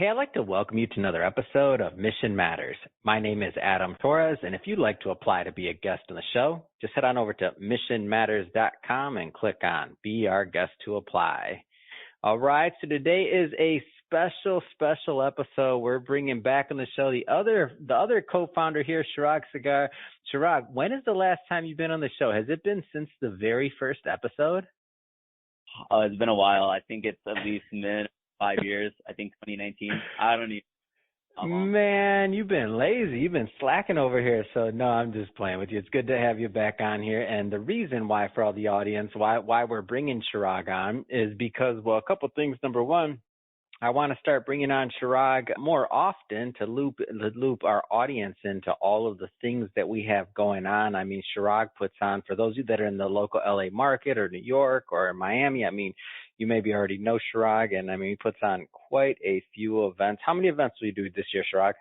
Hey, I'd like to welcome you to another episode of Mission Matters. My name is Adam Torres, and if you'd like to apply to be a guest on the show, just head on over to missionmatters.com and click on Be Our Guest to Apply. All right, so today is a special episode. We're bringing back on the show the other co-founder here, Chirag Sagar. Chirag, when is the last time you've been on the show? Has it been since the very first episode? It's been a while. I think it's at least 5 years. I think 2019. I don't even know. Man, you've been lazy. You've been slacking over here. So, no, I'm just playing with you. It's good to have you back on here. And the reason why, for all the audience, why we're bringing Chirag on is because, well, a couple things. Number one, I want to start bringing on Chirag more often to loop our audience into all of the things that we have going on. I mean, Chirag puts on, for those of you that are in the local LA market or New York or Miami, I mean, you maybe already know Chirag, and I mean, he puts on quite a few events. How many events will you do this year, Chirag?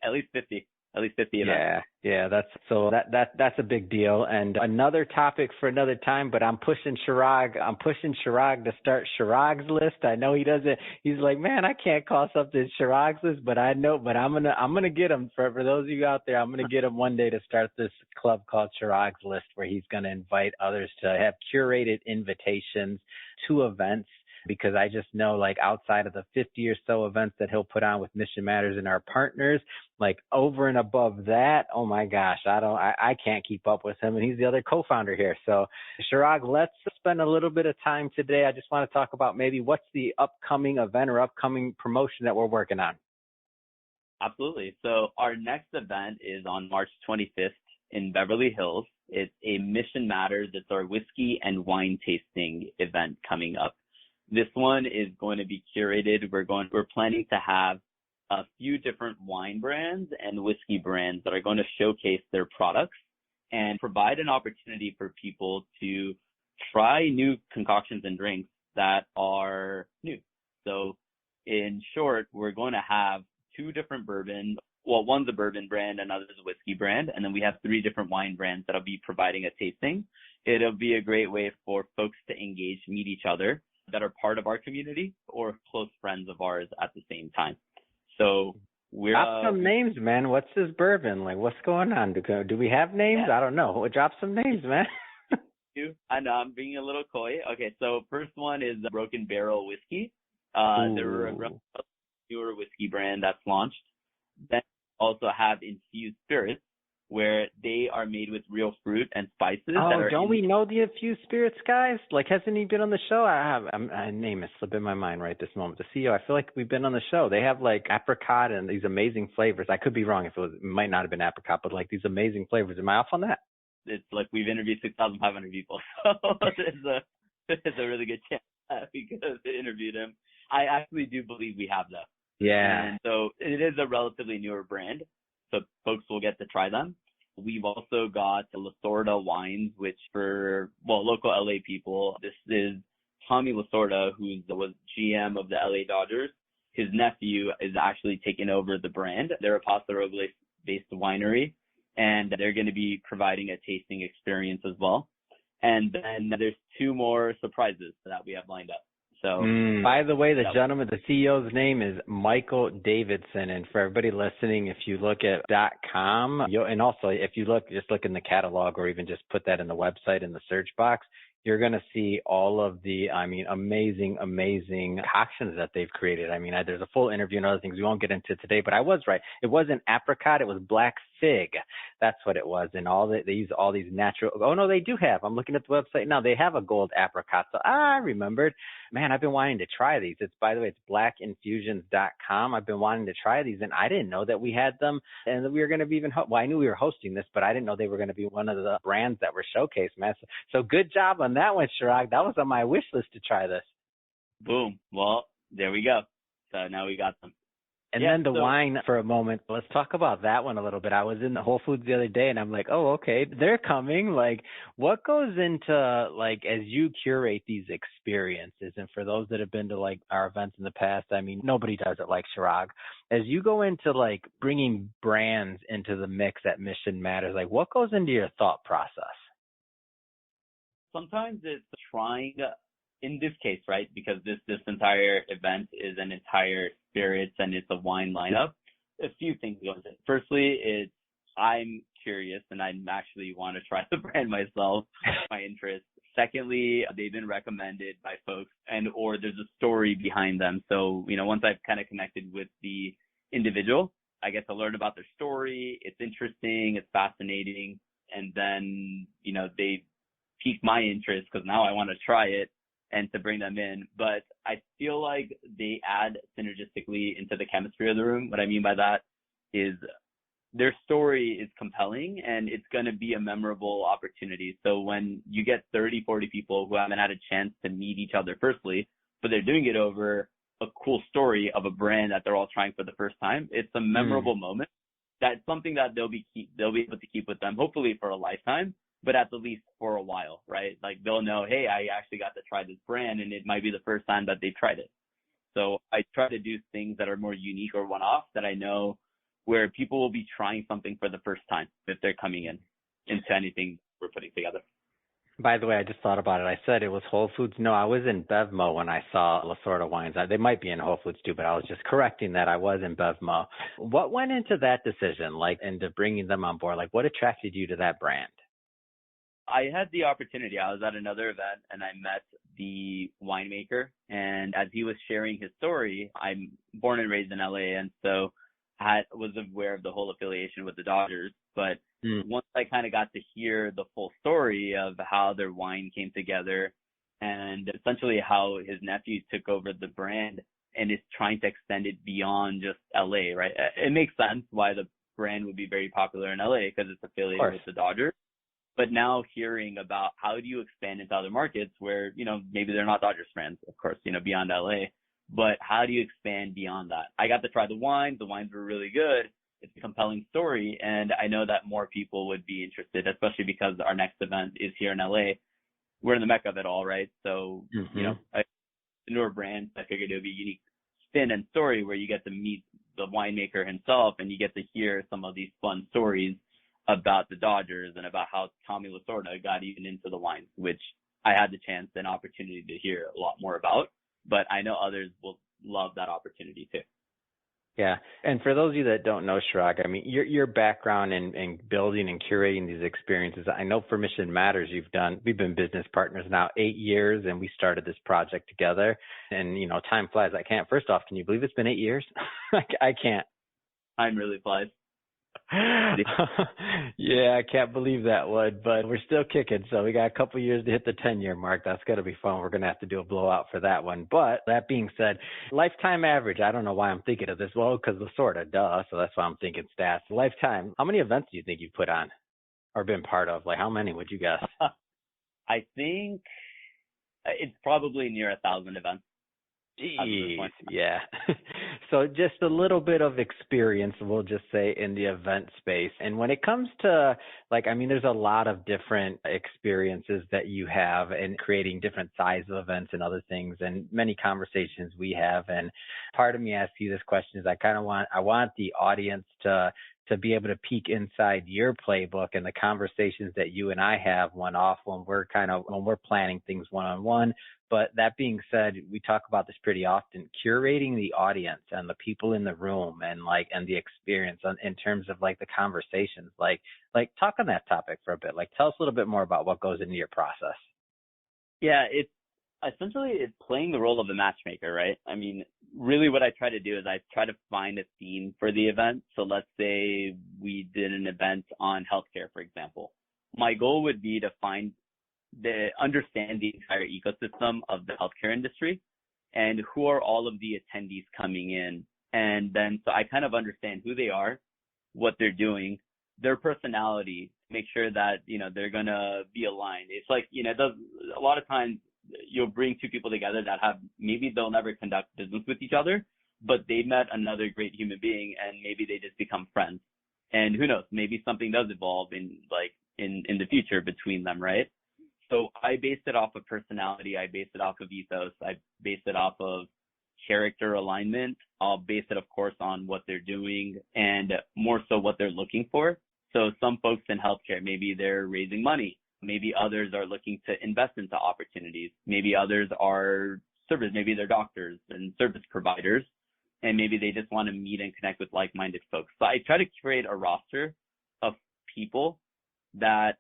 At least 50. At least 50 events. Yeah, that's a big deal. And another topic for another time, but I'm pushing Chirag to start Chirag's list. I know he doesn't. He's like, man, I can't call something Chirag's list, but I'm gonna get him. For those of you out there, I'm gonna get him one day to start this club called Chirag's List, where he's gonna invite others to have curated invitations to events. Because I just know, like, outside of the 50 or so events that he'll put on with Mission Matters and our partners, like, over and above that, oh my gosh, I can't keep up with him, and he's the other co-founder here. So, Chirag, let's spend a little bit of time today. I just want to talk about maybe what's the upcoming event or upcoming promotion that we're working on. Absolutely. So our next event is on March 25th in Beverly Hills. It's a Mission Matters. It's our whiskey and wine tasting event coming up. This one is going to be curated. We're planning to have a few different wine brands and whiskey brands that are going to showcase their products and provide an opportunity for people to try new concoctions and drinks that are new. So in short, we're going to have two different bourbon. Well, one's a bourbon brand, another's a whiskey brand, and then we have three different wine brands that'll be providing a tasting. It'll be a great way for folks to engage, meet each other that are part of our community or close friends of ours at the same time. So we're drop some names, man. What's this bourbon? Like, what's going on? Do we have names? Yeah. I don't know. Drop some names, man. I know I'm being a little coy. Okay, so first one is Broken Barrel Whiskey. They're a newer whiskey brand that's launched. Then also have Infused Spirits, where they are made with real fruit and spices. Don't we know the Infused Spirits guys? Like, hasn't he been on the show? A name is slipping my mind right this moment. The CEO, I feel like we've been on the show. They have like apricot and these amazing flavors. I could be wrong. It might not have been apricot, but like these amazing flavors. Am I off on that? It's like we've interviewed 6,500 people, so it's a really good chance because they interviewed him. I actually do believe we have that. Yeah. And so it is a relatively newer brand, so folks will get to try them. We've also got Lasorda wines, which for, local LA people, this is Tommy Lasorda, who was GM of the LA Dodgers. His nephew is actually taking over the brand. They're a Paso Robles-based winery, and they're going to be providing a tasting experience as well. And then there's two more surprises that we have lined up. So, by the way, the CEO's name is Michael Davidson. And for everybody listening, if you look at .com, and also if you just look in the catalog or even just put that in the website in the search box, you're going to see all of the, amazing concoctions that they've created. There's a full interview and other things we won't get into today, but I was right. It wasn't apricot. It was black fig. That's what it was. And they use all these natural, they do have, I'm looking at the website now, they have a gold apricot. So I remembered, man, I've been wanting to try these. By the way, it's blackinfusions.com. I've been wanting to try these, and I didn't know that we had them and that we were going to be I knew we were hosting this, but I didn't know they were going to be one of the brands that were showcased, man. So good job on that one, Chirag. That was on my wish list to try this. Boom. Well, there we go. So now we got them. And then the wine for a moment. Let's talk about that one a little bit. I was in the Whole Foods the other day and I'm like, oh, okay, they're coming. Like, what goes into, like, as you curate these experiences? And for those that have been to, like, our events in the past, nobody does it like Chirag. As you go into, like, bringing brands into the mix at Mission Matters, like, what goes into your thought process? Sometimes it's trying in this case, right, because this entire event is an entire spirits and it's a wine lineup, a few things go into it. Firstly, I'm curious and I actually want to try the brand myself, my interest. Secondly, they've been recommended by folks or there's a story behind them. So, once I've kind of connected with the individual, I get to learn about their story. It's interesting. It's fascinating. And then, they pique my interest because now I want to try it and to bring them in. But I feel like they add synergistically into the chemistry of the room. What I mean by that is their story is compelling and it's going to be a memorable opportunity. So when you get 30, 40 people who haven't had a chance to meet each other firstly, but they're doing it over a cool story of a brand that they're all trying for the first time, it's a memorable moment. That's something that they'll be able to keep with them, hopefully for a lifetime, but at the least for a while, right? Like they'll know, hey, I actually got to try this brand and it might be the first time that they've tried it. So I try to do things that are more unique or one-off that I know where people will be trying something for the first time if they're coming into anything we're putting together. By the way, I just thought about it. I said it was Whole Foods. No, I was in BevMo when I saw Lasorda wines. They might be in Whole Foods too, but I was just correcting that. I was in BevMo. What went into that decision, into bringing them on board? What attracted you to that brand? I had the opportunity. I was at another event and I met the winemaker. And as he was sharing his story, I'm born and raised in LA. And so was aware of the whole affiliation with the Dodgers. But once I kind of got to hear the full story of how their wine came together and essentially how his nephew took over the brand and is trying to extend it beyond just LA, right? It makes sense why the brand would be very popular in LA because it's affiliated with the Dodgers. But now hearing about how do you expand into other markets where, maybe they're not Dodgers fans, of course, beyond LA, but how do you expand beyond that? I got to try the wines. The wines were really good. It's a compelling story. And I know that more people would be interested, especially because our next event is here in LA. We're in the mecca of it all, right? So, the newer brand, I figured it would be a unique spin and story where you get to meet the winemaker himself and you get to hear some of these fun stories about the Dodgers and about how Tommy Lasorda got even into the wines, which I had the chance and opportunity to hear a lot more about, but I know others will love that opportunity too. Yeah. And for those of you that don't know, Chirag, your background in building and curating these experiences, I know for Mission Matters, we've been business partners now 8 years and we started this project together and, time flies. First off, can you believe it's been 8 years? I can't. Time really flies. Yeah, I can't believe that one, but we're still kicking. So we got a couple years to hit the 10-year mark. That's going to be fun. We're going to have to do a blowout for that one. But that being said, lifetime average, I don't know why I'm thinking of this. Well, because Lasorda, duh. So that's why I'm thinking stats. Lifetime, how many events do you think you've put on or been part of? How many would you guess? I think it's probably near 1,000 events. Jeez, yeah. So just a little bit of experience, we'll just say, in the event space. And when it comes to, there's a lot of different experiences that you have in creating different size of events and other things and many conversations we have. And part of me asking you this question is I want the audience to be able to peek inside your playbook and the conversations that you and I have one-off when we're planning things one-on-one. But that being said, we talk about this pretty often, curating the audience and the people in the room and the experience in terms of the conversations, talk on that topic for a bit. Tell us a little bit more about what goes into your process. Yeah, it's playing the role of the matchmaker, right? Really what I try to do is I try to find a theme for the event. So let's say we did an event on healthcare, for example. My goal would be to understand the entire ecosystem of the healthcare industry and who are all of the attendees coming in. And then so I kind of understand who they are, what they're doing, their personality, make sure that, they're going to be aligned. It's a lot of times you'll bring two people together that maybe they'll never conduct business with each other, but they met another great human being and maybe they just become friends. And who knows, maybe something does evolve in the future between them, right? So I base it off of personality. I base it off of ethos. I base it off of character alignment. I'll base it, of course, on what they're doing and more so what they're looking for. So some folks in healthcare, maybe they're raising money. Maybe others are looking to invest into opportunities. Maybe others are maybe they're doctors and service providers, and maybe they just want to meet and connect with like-minded folks. So I try to create a roster of people that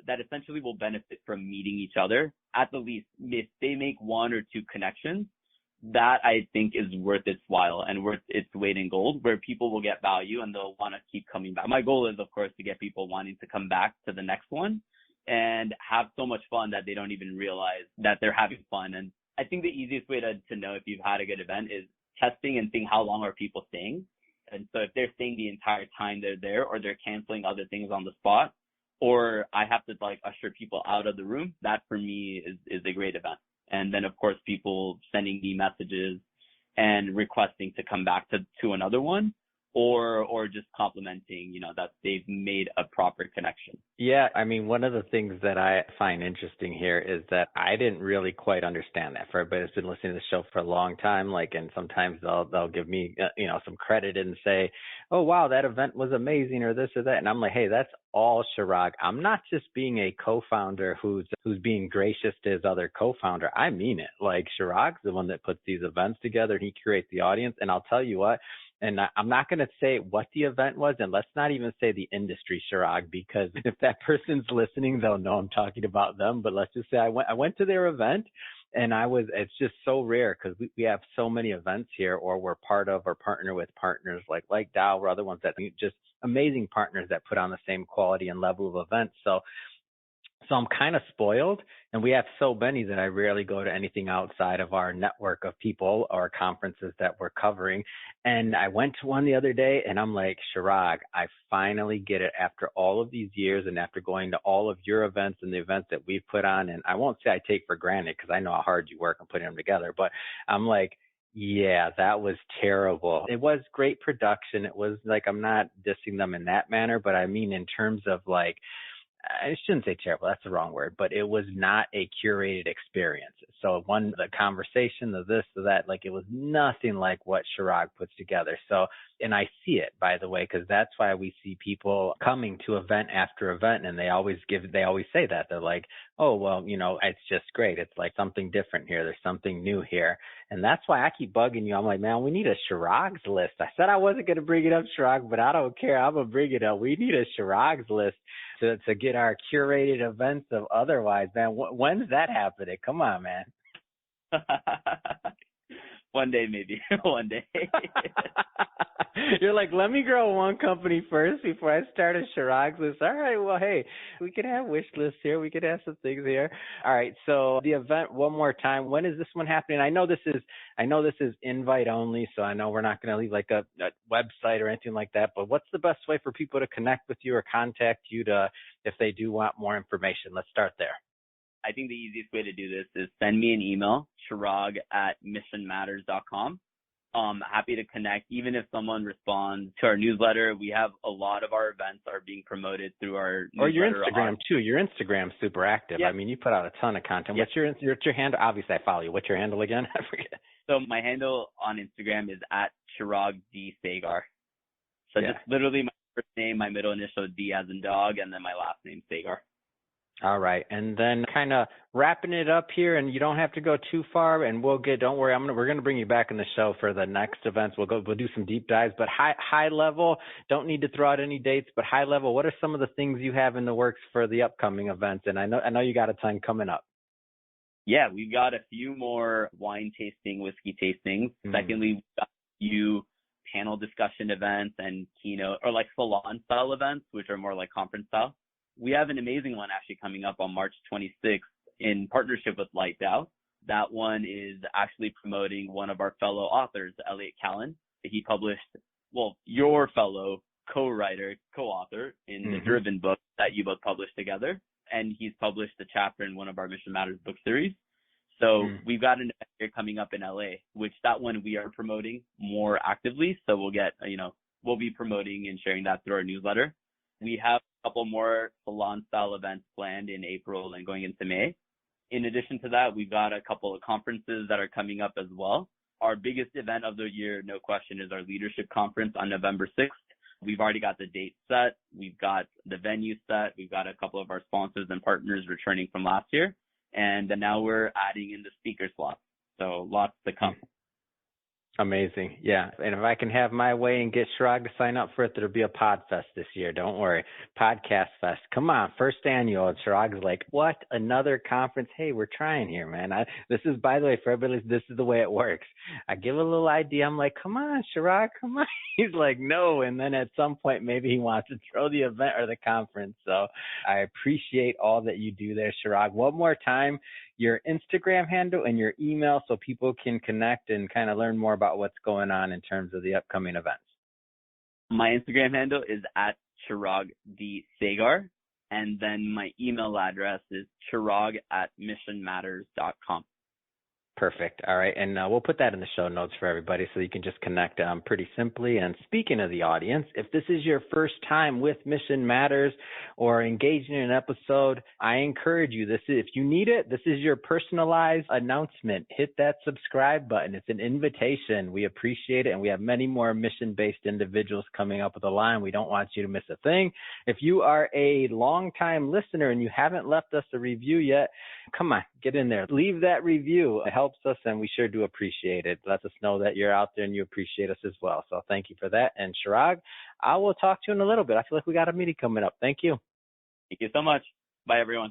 essentially will benefit from meeting each other. At the least, if they make one or two connections, that I think is worth its while and worth its weight in gold, where people will get value and they'll want to keep coming back. My goal is, of course, to get people wanting to come back to the next one and have so much fun that they don't even realize that they're having fun. And I think the easiest way to know if you've had a good event is testing and seeing how long are people staying. And so if they're staying the entire time they're there, or they're canceling other things on the spot, or I have to like usher people out of the room, that for me is a great event. And then of course people sending me messages and requesting to come back to another one, or just complimenting, that they've made a proper connection. Yeah, I mean, one of the things that I find interesting here is that I didn't really quite understand that. For everybody that's been listening to the show for a long time, and sometimes they'll give me, some credit and say, oh, wow, that event was amazing, or this or that. And I'm like, hey, that's all Chirag. I'm not just being a co-founder who's being gracious to his other co-founder. I mean it. Like, Chirag's the one that puts these events together, and he curates the audience. And I'll tell you what, and I'm not going to say what the event was, and let's not even say the industry, Chirag, because if that person's listening, they'll know I'm talking about them. But let's just say I went to their event, and it's just so rare because we have so many events here, or we're part of or partner with partners like Dow or other ones that just amazing partners that put on the same quality and level of events. So I'm kind of spoiled, and we have so many that I rarely go to anything outside of our network of people or conferences that we're covering. And I went to one the other day, and I'm like, Chirag, I finally get it after all of these years and after going to all of your events and the events that we've put on. And I won't say I take for granted because I know how hard you work on putting them together, but I'm like, yeah, that was terrible. It was great production. It was like, I'm not dissing them in that manner, but I mean in terms of like, I shouldn't say terrible, that's the wrong word, but it was not a curated experience. So the conversation, the this, the that, like it was nothing like what Chirag puts together. So, and I see it, by the way, because that's why we see people coming to event after event, and they always say that. They're like, oh, well, it's just great. It's like something different here. There's something new here. And that's why I keep bugging you. I'm like, man, we need a Chirag's list. I said I wasn't going to bring it up, Chirag, but I don't care. I'm going to bring it up. We need a Chirag's list to get our curated events of otherwise, man. When's that happening? Come on, man. One day, maybe. One day. You're like, let me grow one company first before I start a Chirag's list. All right, well, hey, we can have wish lists here. We could have some things here. All right, so the event one more time. When is this one happening? I know this is invite only, so I know we're not going to leave like a website or anything like that. But what's the best way for people to connect with you or contact you if they do want more information? Let's start there. I think the easiest way to do this is send me an email, chirag@missionmatters.com. Happy to connect. Even if someone responds to our newsletter, we have a lot of our events are being promoted through our newsletter. Or your Instagram too. Your Instagram's super active. Yeah. I mean, you put out a ton of content. Yeah. What's your handle? Obviously, I follow you. What's your handle again? I forget. So my handle on Instagram is @ChiragDSagar. So just literally my first name, my middle initial D as in dog, and then my last name, Sagar. All right. And then kind of wrapping it up here, and you don't have to go too far, and don't worry, we're going to bring you back in the show for the next events. We'll do some deep dives, but high level, don't need to throw out any dates, but high level, what are some of the things you have in the works for the upcoming events? And I know you got a ton coming up. Yeah, we've got a few more wine tasting, whiskey tastings. Mm-hmm. Secondly, we've got a few panel discussion events and keynote or like salon style events, which are more like conference style. We have an amazing one actually coming up on March 26th in partnership with Light Dow. That one is actually promoting one of our fellow authors, Elliot Callan. He published, your fellow co-author in the Driven book that you both published together. And he's published a chapter in one of our Mission Matters book series. So we've got an event here coming up in LA, which that one we are promoting more actively. So we'll be promoting and sharing that through our newsletter. We have a couple more salon-style events planned in April and going into May. In addition to that, we've got a couple of conferences that are coming up as well. Our biggest event of the year, no question, is our leadership conference on November 6th. We've already got the date set. We've got the venue set. We've got a couple of our sponsors and partners returning from last year. And then now we're adding in the speaker slots. So lots to come. Amazing. Yeah. And if I can have my way and get Chirag to sign up for it, there'll be a pod fest this year. Don't worry. Podcast fest. Come on. First annual. And Chirag's like, what? Another conference? Hey, we're trying here, man. This is, by the way, for everybody, this is the way it works. I give a little idea. I'm like, come on, Chirag, come on. He's like, no. And then at some point, maybe he wants to throw the event or the conference. So I appreciate all that you do there, Chirag. One more time, your Instagram handle and your email so people can connect and kind of learn more about what's going on in terms of the upcoming events. My Instagram handle is at Chirag D. Sagar, and then my email address is chirag@missionmatters.com. Perfect. All right. And we'll put that in the show notes for everybody so you can just connect pretty simply. And speaking of the audience, if this is your first time with Mission Matters or engaging in an episode, I encourage you, if you need it, this is your personalized announcement. Hit that subscribe button. It's an invitation. We appreciate it. And we have many more mission-based individuals coming up with a line. We don't want you to miss a thing. If you are a long-time listener and you haven't left us a review yet, come on, get in there. Leave that review. It helps us, and we sure do appreciate it. Let us know that you're out there and you appreciate us as well. So thank you for that. And Chirag, I will talk to you in a little bit. I feel like we got a meeting coming up. Thank you. Thank you so much. Bye, everyone.